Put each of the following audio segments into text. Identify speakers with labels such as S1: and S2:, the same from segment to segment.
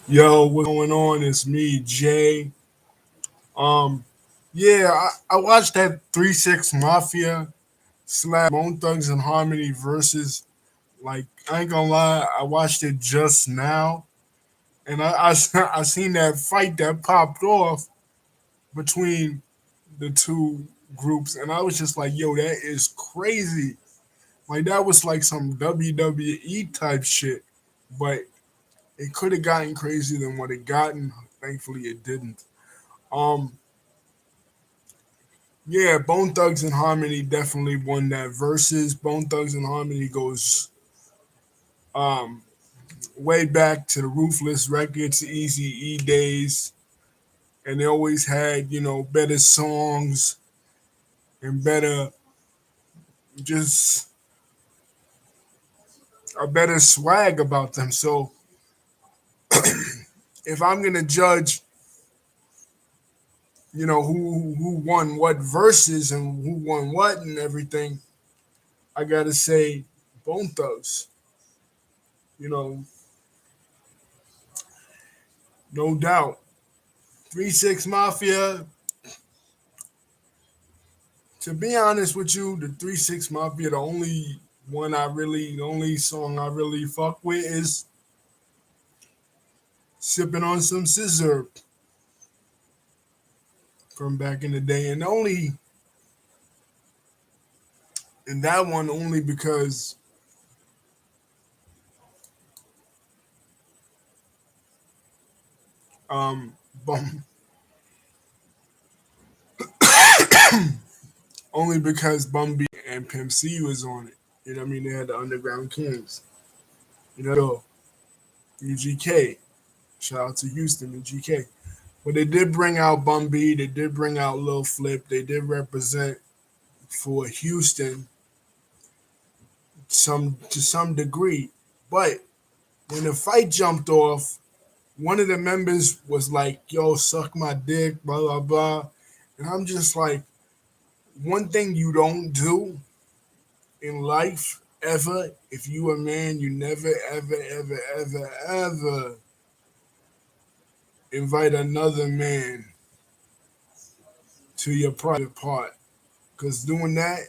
S1: Yo, what's going on? It's me, Jay. Um, yeah, I watched that 3-6 Mafia slash Bone Thugs and Harmony versus. Like, I ain't gonna lie, I watched it just now, and I seen that fight that popped off between the two groups, and I was just like, yo, that is crazy. Like, that was like some WWE type shit, but it could have gotten crazier than what it gotten. Thankfully, it didn't. Um, Yeah, Bone Thugs and Harmony definitely won that versus. Bone Thugs and Harmony goes um way back to the Ruthless Records, Easy E days, and they always had, better songs and better just a better swag about them. So if I'm gonna judge, who won what verses and who won what and everything, I gotta say Bone Thugs. You know, no doubt. 3-6 Mafia. To be honest with you, the 3-6 Mafia, the only song I really fuck with is Sipping on Some Scissor from back in the day. And that one only because, um, Bum, only because Bum B and Pimp C was on it. You know what I mean? They had the Underground Kings. UGK. Shout out to Houston, UGK. But they did bring out Bum B. They did bring out Lil Flip. They did represent for Houston to some degree. But when the fight jumped off, one of the members was like, "Yo, suck my dick," blah blah blah, and I'm just like, one thing you don't do in life ever, if you a man, you never ever ever ever ever invite another man to your private part, because doing that,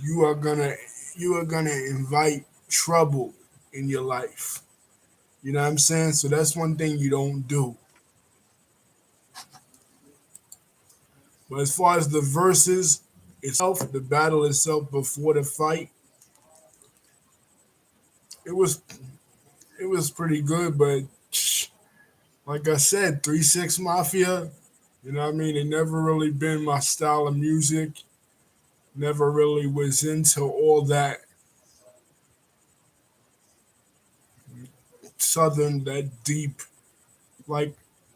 S1: you are gonna you are gonna invite trouble in your life. You know what I'm saying? So that's one thing you don't do. But as far as the verses itself, the battle itself before the fight, it was it was pretty good. But like I said, 3-6 Mafia, you know what I mean? It never really been my style of music. Never really was into all that southern, that deep. Like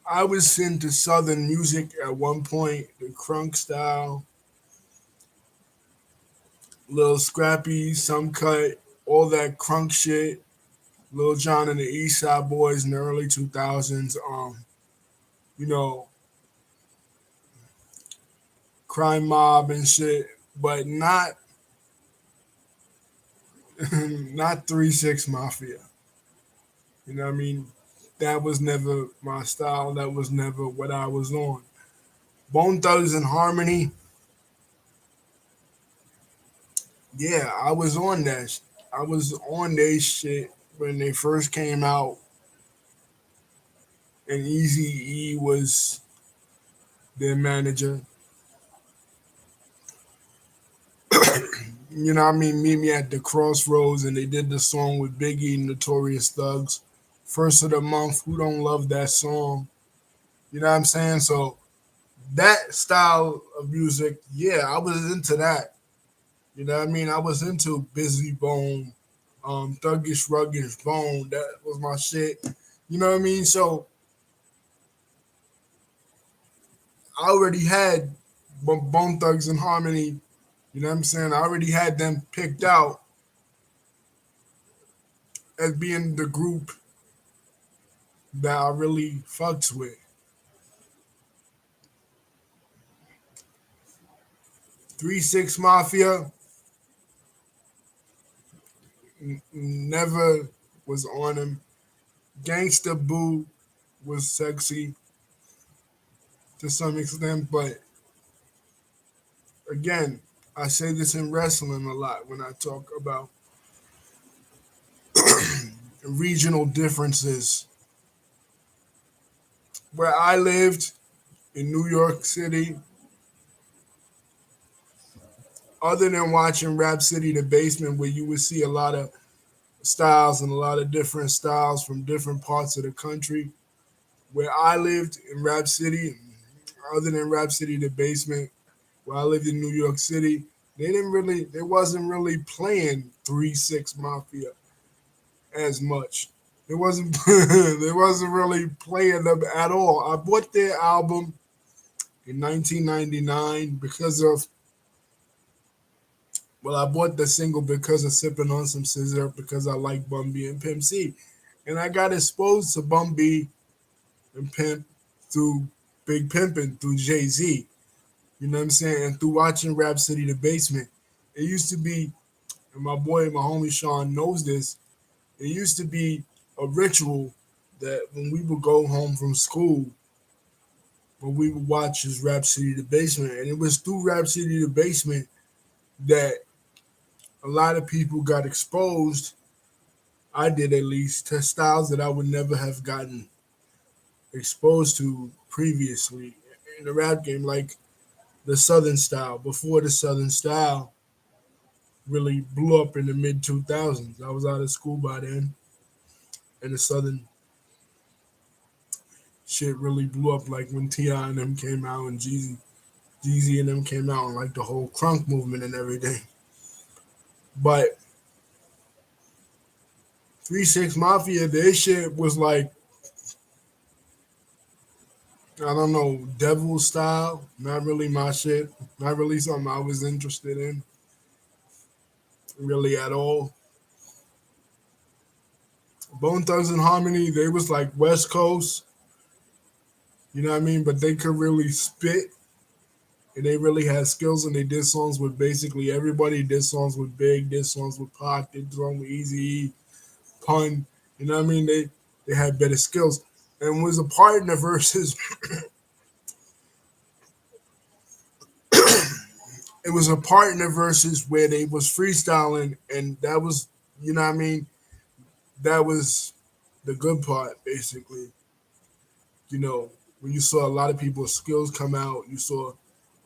S1: I was into southern music at one point, the crunk style, Little Scrappy, some cut, all that crunk shit. Lil Jon and the East Side Boys in the early 2000s. You know, Crime Mob and shit, but not not 3-6 Mafia. You know what I mean? That was never my style. That was never what I was on. Bone Thugs and Harmony, yeah, I was on that. I was on their shit when they first came out, and Easy E was their manager. You know what I mean? Meet me at the crossroads, and they did the song with Biggie and Notorious Thugs. First of the month, who don't love that song? You know what I'm saying? So that style of music, yeah, I was into that. You know what I mean? I was into Busy Bone, Thuggish Ruggish Bone. That was my shit. You know what I mean? So I already had Bone Thugs and Harmony. You know what I'm saying? I already had them picked out as being the group that I really fucks with. 3-6 Mafia never was on him. Gangsta Boo was sexy to some extent, but again, I say this in wrestling a lot when I talk about regional differences. Where I lived in New York City, other than watching Rap City the Basement, where you would see a lot of styles and a lot of different styles from different parts of the country, where I lived in Rap City, other than Rap City the Basement, where I lived in New York City, they wasn't really playing 3-6 Mafia as much. It wasn't they wasn't really playing them at all. I bought their album in 1999 because of I bought the single because of sipping on some scissor because I like Bun B and Pimp C, and I got exposed to Bun B and Pimp through Big Pimpin' through Jay Z. You know what I'm saying? And through watching Rap City the Basement, it used to be, and my homie Sean knows this. It used to be a ritual that when we would go home from school, when we would watch his Rap City the Basement, and it was through Rap City the Basement that a lot of people got exposed. I did at least to styles that I would never have gotten exposed to previously in the rap game, like the Southern style. Before the Southern style really blew up in the mid 2000s, I was out of school by then, and the Southern shit really blew up. Like when Ti and them came out, and Jeezy and them came out, and like the whole crunk movement and everything. But 3-6 Mafia, their shit was like, I don't know, devil style. Not really my shit. Not really something I was interested in, really at all. Bone Thugs and Harmony, they was like West Coast, you know what I mean? But they could really spit, and they really had skills, and they did songs with basically everybody. Did songs with Big, did songs with Pac, did songs with Easy, Pun. You know what I mean? They had better skills, and was a part in the verses. It was a part in the verses where they was freestyling, and that was, you know what I mean? That was the good part, basically. You know, when you saw a lot of people's skills come out, you saw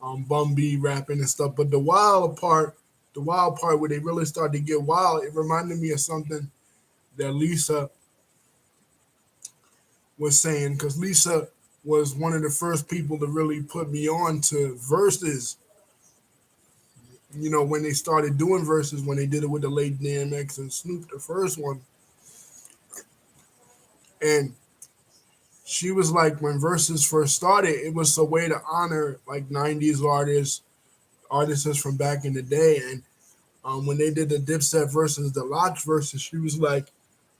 S1: Bum B rapping and stuff. But the wild part where they really started to get wild, it reminded me of something that Lisa was saying, because Lisa was one of the first people to really put me on to verses. You know, when they started doing verses, when they did it with the late DMX and Snoop, the first one, and she was like, when verses first started, it was a way to honor like '90s artists from back in the day. And when they did the Dipset versus the Locks versus, she was like,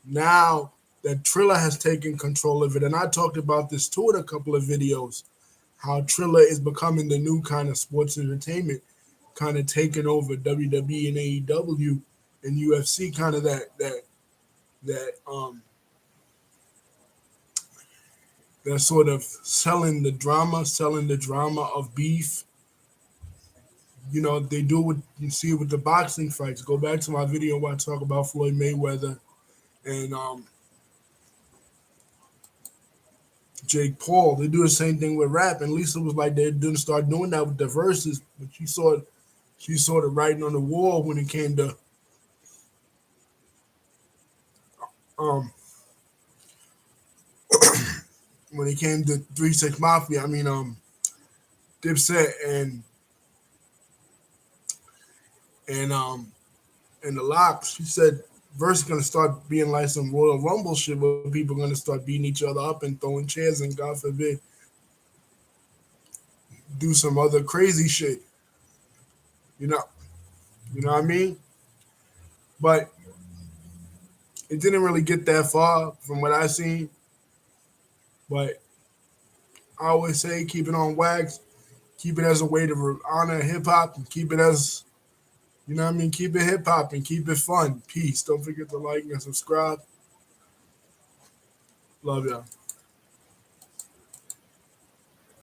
S1: now that Trilla has taken control of it, and I talked about this too in a couple of videos, how Trilla is becoming the new kind of sports entertainment, kind of taking over WWE and AEW and UFC, kind of that that sort of selling the drama of beef. You know, they do what you see with the boxing fights. Go back to my video where I talk about Floyd Mayweather and Jake Paul. They do the same thing with rap. And Lisa was like, they didn't start doing that with the verses, but she saw the writing on the wall um when it came to 3-6 Mafia. I mean Dipset and and the Locks. She said verse is gonna start being like some Royal Rumble shit where people are gonna start beating each other up and throwing chairs and God forbid do some other crazy shit. You know, you know what I mean? But it didn't really get that far from what I seen. But I always say keep it on wax, keep it as a way to honor hip hop, and keep it as, you know what I mean? Keep it hip hop and keep it fun. Peace. Don't forget to like and subscribe. Love ya.